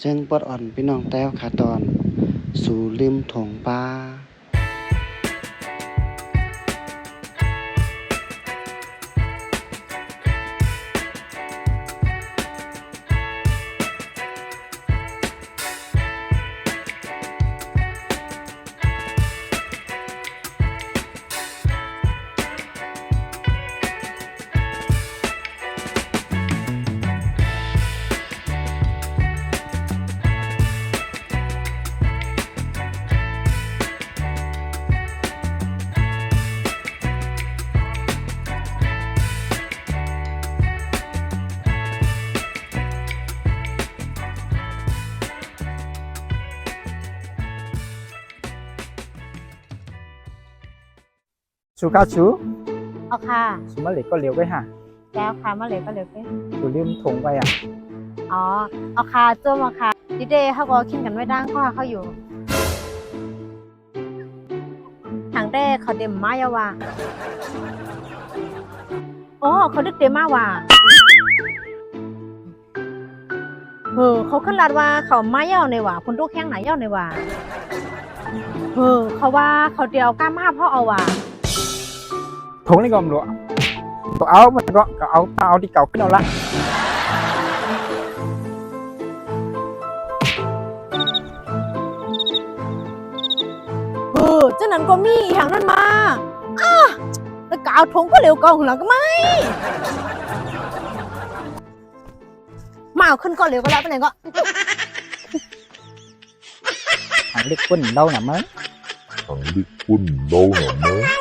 จึงปลดอ่อนพี่น้องแต้วขาตอนสู่ริมถงปลาชูก้าชูเอาค่ะชูมาเหล็กก็เลี้ยวไปหาแล้วค่ะเมื่อไหร่ก็เร็วไปชูริมถงไปอ่ะอ๋อเอาค่ะจ้วมเอาค่ะดิเดย์เขาก็คิดกันไว้ดังเขาหาเขาอยู่ทางแรกเขาเต็มมายาว่าอ๋อเขาดึกเต็มมาว่าเขาขึ้นรัดว่าเขาไม้เย่าในว่าคนลูกแข้งไหนเย่าในว่าเขาว่าเขาเดียวกล้ามาเพราะเอาว่าถงนี่ก็มรัวก็เอามันก็เอาที่เก่าขึ้นเอาละเจ้านั้นก็มีอย่างนั้นมาแล้วก็เอาทงก็เร็วกองหลังก็ไม่มาเอาขึ้นก็เร็วก็แล้วไปไหนก็หางเล็กก้นเดาหน่ะมั้งthằng đi quân đâu nè má